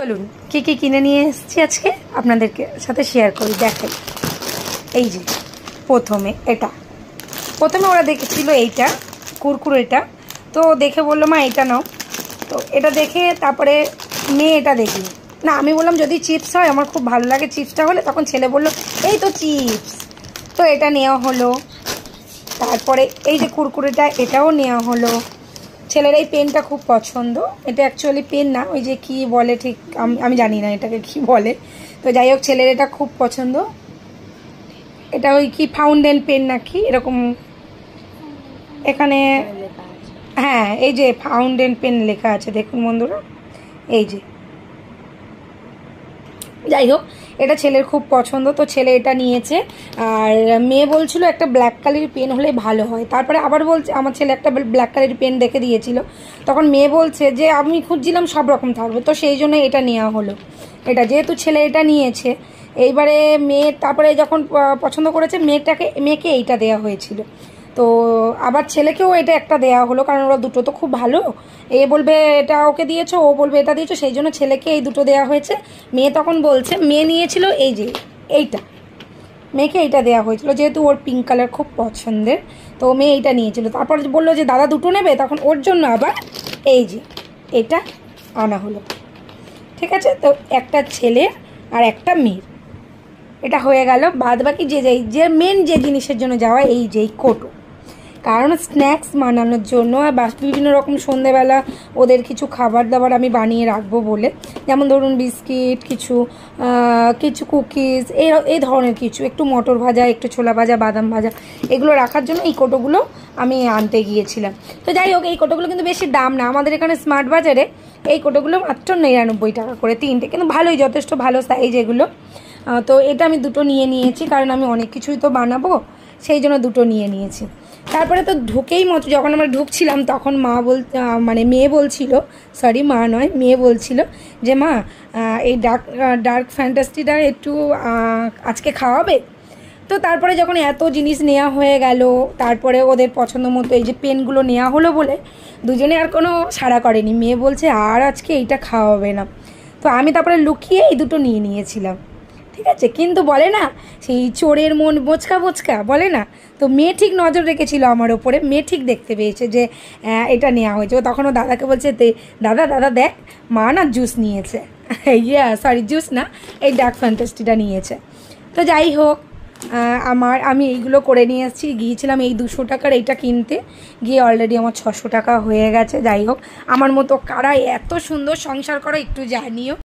চলুন কি কি কিনে নিয়ে এসেছি আজকে আপনাদেরকে সাথে শেয়ার করি। দেখাই, এই যে প্রথমে ওরা দেখেছিল এইটা কুরকুরেটা, তো দেখে বললো মা এটা নাও। তো এটা দেখে তারপরে মেয়ে এটা দেখি না, আমি বললাম যদি চিপস হয় আমার খুব ভালো লাগে চিপসটা হলে, তখন ছেলে বলল এই তো চিপস, তো এটা নেওয়া হলো। তারপরে এই যে কুরকুরেটা এটাও নেওয়া হলো। ছেলের এই পেনটা খুব পছন্দ, এটা অ্যাকচুয়ালি পেন না, ওই যে কি বলে ঠিক আমি জানি না এটাকে কি বলে, তো যাই হোক ছেলের এটা খুব পছন্দ। এটা ওই কি ফাউন্টেন পেন নাকি এরকম এখানে, হ্যাঁ এই যে ফাউন্টেন পেন লেখা আছে দেখুন বন্ধুরা, এই যে। যাই হোক এটা ছেলের খুব পছন্দ, তো ছেলে এটা নিয়েছে। আর মেয়ে বলছিল একটা ব্ল্যাক কালারের পেন হলে ভালো হয়, তারপরে আবার বলছে আমার ছেলে একটা ব্ল্যাক কালারের পেন দেখে দিয়েছিল, তখন মেয়ে বলছে যে আমি খুঁজছিলাম সব রকম থাকবে, তো সেই জন্য এটা নেওয়া হলো। এটা যেহেতু ছেলে এটা নিয়েছে, এইবারে মেয়ে তারপরে যখন পছন্দ করেছে মেয়েকে এইটা দেওয়া হয়েছিল, তো আবার ছেলেকেও এটা একটা দেওয়া হলো, কারণ ওরা দুটো তো খুব ভালো, এ বলবে এটা ওকে দিয়েছো, ও বলবে এটা দিয়েছো, সেই জন্য ছেলেকে এই দুটো দেওয়া হয়েছে। মেয়ে তখন বলছে মেয়ে নিয়েছিল এই যে এইটা, মেয়েকে এইটা দেওয়া হয়েছিল যেহেতু ওর পিঙ্ক কালার খুব পছন্দের, তো মেয়ে এইটা নিয়েছিল। তারপর বললো যে দাদা দুটো নেবে, তখন ওর জন্য আবার এই যে এটা আনা হলো। ঠিক আছে, তো একটা ছেলে আর একটা মেয়ের এটা হয়ে গেল। বাদ বাকি যে মেন যে জিনিসের জন্য যাওয়া এই যে কোটো, কারণ স্ন্যাক্স বানানোর জন্য আর বিভিন্ন রকম সন্ধেবেলা ওদের কিছু খাবার দাবার আমি বানিয়ে রাখবো বলে, যেমন ধরুন বিস্কিট, কিছু কুকিজ, এই ধরনের কিছু, একটু মটর ভাজা, একটু ছোলা ভাজা, বাদাম ভাজা, এগুলো রাখার জন্য এই কোটোগুলো আমি আনতে গিয়েছিলাম। তো যাই হোক এই কোটোগুলো কিন্তু বেশি দাম না, আমাদের এখানে স্মার্ট বাজারে এই কোটোগুলো মাত্র 99 টাকা করে তিনটে, কিন্তু ভালোই, যথেষ্ট ভালো সাইজ এগুলো। তো এটা আমি দুটো নিয়ে নিয়েছি, কারণ আমি অনেক কিছুই তো বানাবো, সেই জন্য দুটো নিয়ে নিয়েছি। তারপরে তো ঢুকেই মতো যখন আমরা ঢুকছিলাম তখন মেয়ে বলছিল, সরি মা নয় মেয়ে বলছিল যে মা এই ডার্ক ফ্যান্টাসিটা একটু আজকে খাওয়াবে। তো তারপরে যখন এত জিনিস নেওয়া হয়ে গেল, তারপরে ওদের পছন্দ মতো এই যে পেনগুলো নেওয়া হলো বলে দুজনে আর কোনো সাড়া করেনি, মেয়ে বলছে আর আজকে এইটা খাওয়াবে না। তো আমি তারপরে লুকিয়ে এই দুটো নিয়ে নিয়েছিলাম। ঠিক আছে, কিন্তু বলে না সেই চোরের মন বোচকা বোচকা বলে না, তো মেয়ে ঠিক নজর রেখেছিল আমার ওপরে, মেয়ে ঠিক দেখতে পেয়েছে যে এটা নেওয়া হয়েছে। ও তখন ও দাদাকে বলছে দাদা দেখ মা না জুস নিয়েছে, সরি জুস না, এই ডার্ক ফ্যান্টাসিটা নিয়েছে। তো যাই হোক আমি এইগুলো করে নিয়ে এসেছি, গিয়েছিলাম এই 200 টাকার এইটা কিনতে, গিয়ে অলরেডি আমার 600 টাকা হয়ে গেছে। যাই হোক আমার মতো কারা এত সুন্দর সংসার করো একটু জানিও।